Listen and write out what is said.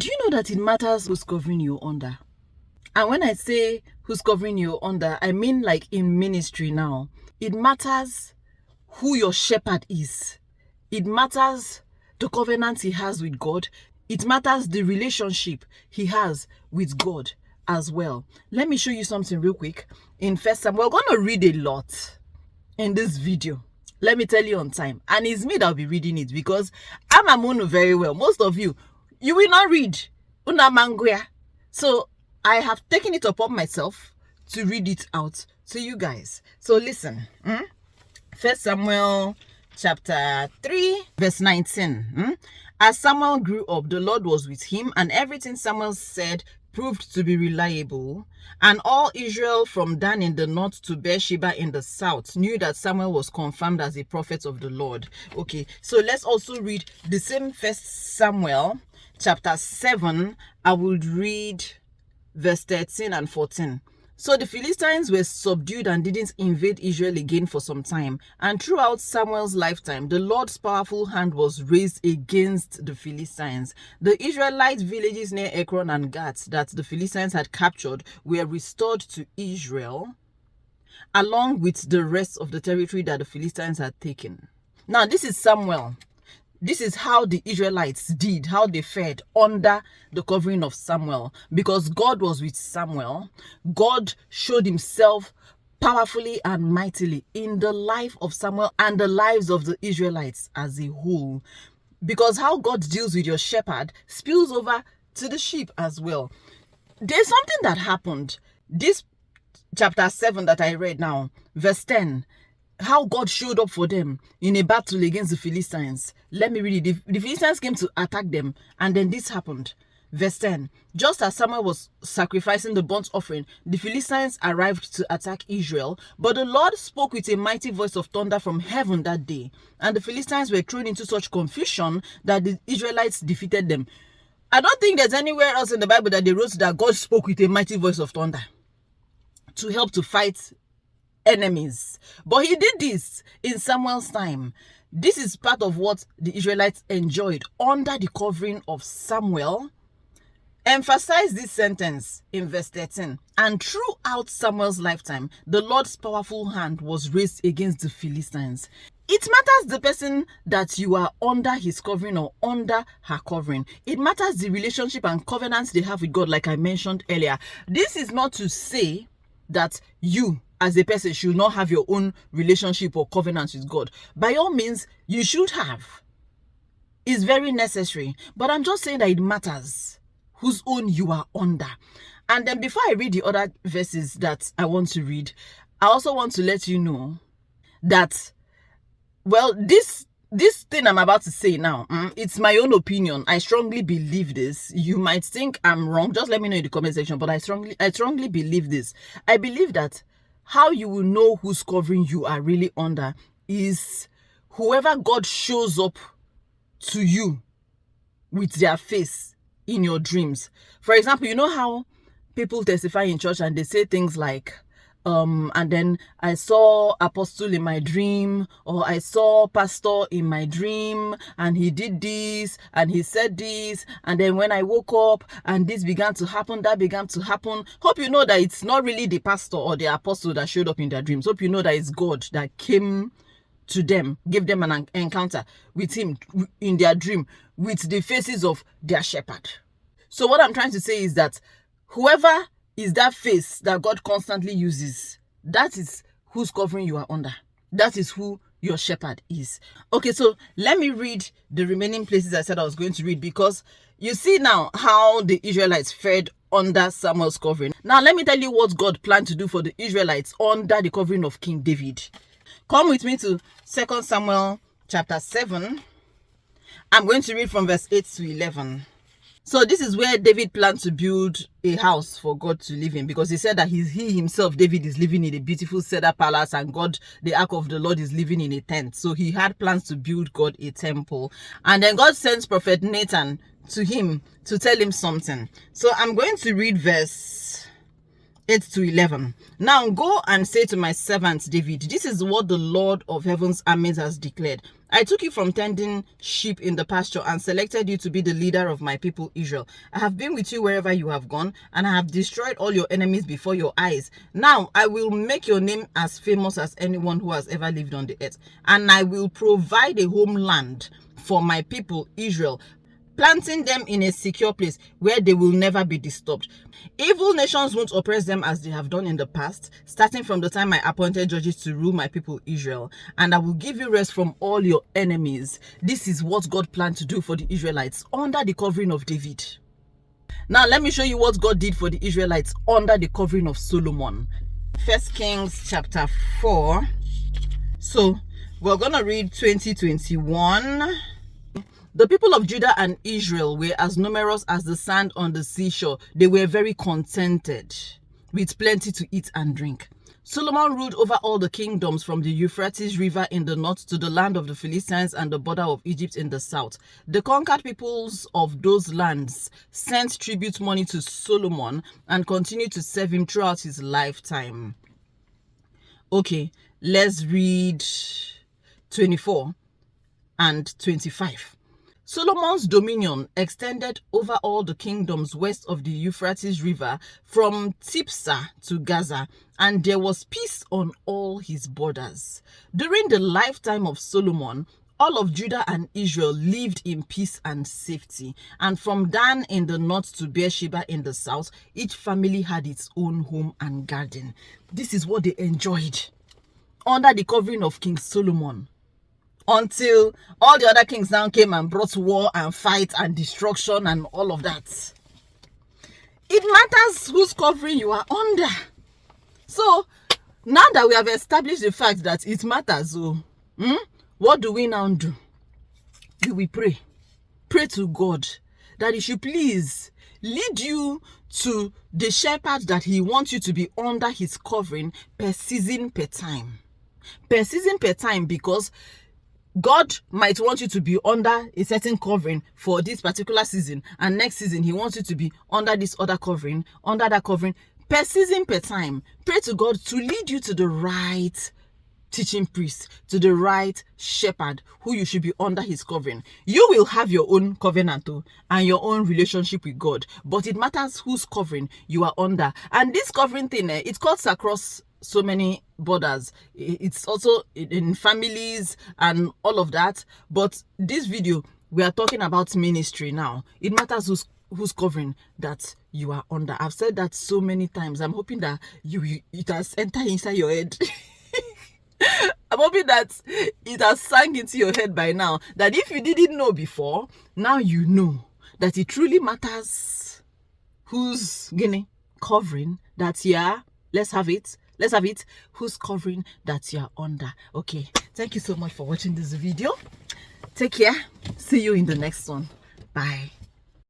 Do you know that it matters who's covering you under? And when I say who's covering you under, I mean like in ministry now. It matters who your shepherd is. It matters the covenant he has with God. It matters the relationship he has with God as well. Let me show you something real quick. In First Samuel, we're going to read a lot in this video. Let me tell you on time. And it's me that'll be reading it because I'm Amunu very well. Most of you will not read. So I have taken it upon myself to read it out to you guys. So listen. First Samuel chapter 3 verse 19. As Samuel grew up, the Lord was with him, and everything Samuel said proved to be reliable. And all Israel from Dan in the north to Beersheba in the south knew that Samuel was confirmed as a prophet of the Lord. Okay, so let's also read the same First Samuel chapter 7. I would read verse 13 and 14. So the Philistines were subdued and didn't invade Israel again for some time. And throughout Samuel's lifetime, the Lord's powerful hand was raised against the Philistines. The Israelite villages near Ekron and Gath that the Philistines had captured were restored to Israel, along with the rest of the territory that the Philistines had taken. Now, this is Samuel. This is how the Israelites did, how they fared under the covering of Samuel. Because God was with Samuel, God showed himself powerfully and mightily in the life of Samuel and the lives of the Israelites as a whole. Because how God deals with your shepherd spills over to the sheep as well. There's something that happened. This chapter 7 that I read now, verse 10, how God showed up for them in a battle against the Philistines. Let me read it. The Philistines came to attack them, and then this happened. Verse 10. Just as Samuel was sacrificing the burnt offering, the Philistines arrived to attack Israel. But the Lord spoke with a mighty voice of thunder from heaven that day, and the Philistines were thrown into such confusion that the Israelites defeated them. I don't think there's anywhere else in the Bible that they wrote that God spoke with a mighty voice of thunder to help to fight enemies. But he did this in Samuel's time. This is part of what the Israelites enjoyed under the covering of Samuel. Emphasize this sentence in verse 13. And throughout Samuel's lifetime, the Lord's powerful hand was raised against the Philistines. It matters the person that you are under his covering or under her covering. It matters the relationship and covenants they have with God, like I mentioned earlier. This is not to say that you as a person should not have your own relationship or covenant with God. By all means, you should have. It's very necessary. But I'm just saying that it matters whose own you are under. And then before I read the other verses that I want to read, I also want to let you know that, well, this thing I'm about to say now, it's my own opinion. I strongly believe this. You might think I'm wrong. Just let me know in the comment section. But I strongly believe this. I believe that how you will know whose covering you are really under is whoever God shows up to you with their face in your dreams. For example, you know how people testify in church and they say things like, and then I saw apostle in my dream, or I saw pastor in my dream, and he did this, and he said this, and then when I woke up, and this began to happen, that began to happen. Hope you know that it's not really the pastor or the apostle that showed up in their dreams. Hope you know that it's God that came to them, gave them an encounter with him in their dream, with the faces of their shepherd. So what I'm trying to say is that whoever is that face that God constantly uses, that is whose covering you are under. That is who your shepherd is. Okay, so let me read the remaining places I said I was going to read, because you see now how the Israelites fared under Samuel's covering. Now let me tell you what God planned to do for the Israelites under the covering of King David. Come with me to 2 Samuel chapter 7. I'm going to read from verse 8 to 11. So this is where David planned to build a house for God to live in, because he said that he himself, David, is living in a beautiful cedar palace, and God, the ark of the Lord, is living in a tent. So he had plans to build God a temple. And then God sends prophet Nathan to him to tell him something. So I'm going to read verse 8 to 11. Now go and say to my servant David, this is what the Lord of heaven's armies has declared. I took you from tending sheep in the pasture and selected you to be the leader of my people Israel. I have been with you wherever you have gone, and I have destroyed all your enemies before your eyes. Now I will make your name as famous as anyone who has ever lived on the earth, and I will provide a homeland for my people Israel, planting them in a secure place where they will never be disturbed. Evil nations won't oppress them as they have done in the past, starting from the time I appointed judges to rule my people Israel. And I will give you rest from all your enemies. This is what God planned to do for the Israelites under the covering of David. Now let me show you what God did for the Israelites under the covering of Solomon. 1 Kings chapter 4. So we're going to read 20-21. The people of Judah and Israel were as numerous as the sand on the seashore. They were very contented, with plenty to eat and drink. Solomon ruled over all the kingdoms from the Euphrates River in the north to the land of the Philistines and the border of Egypt in the south. The conquered peoples of those lands sent tribute money to Solomon and continued to serve him throughout his lifetime. Okay, let's read 24 and 25. Solomon's dominion extended over all the kingdoms west of the Euphrates River from Tipsah to Gaza, and there was peace on all his borders. During the lifetime of Solomon, all of Judah and Israel lived in peace and safety, and from Dan in the north to Beersheba in the south, each family had its own home and garden. This is what they enjoyed under the covering of King Solomon, until all the other kings now came and brought war and fight and destruction and all of that. It matters whose covering you are under. So now that we have established the fact that it matters, what do we now do? Do we pray? Pray to God that he should please lead you to the shepherd that he wants you to be under his covering per season, per time. Per season, per time, because God might want you to be under a certain covering for this particular season, and next season he wants you to be under this other covering, under that covering, per season, per time. Pray to God to lead you to the right teaching priest, to the right shepherd who you should be under his covering. You will have your own covenant and your own relationship with God, but it matters whose covering you are under. And this covering thing, it cuts across so many borders. It's also in families and all of that, but this video we are talking about ministry now. It matters who's covering that you are under. I've said that so many times. I'm hoping that it has entered inside your head. I'm hoping that it has sunk into your head by now, that if you didn't know before, now you know that it truly matters who's covering that. Yeah, let's have it, who's covering that you're under. Okay, thank you so much for watching this video. Take care. See you in the next one. Bye.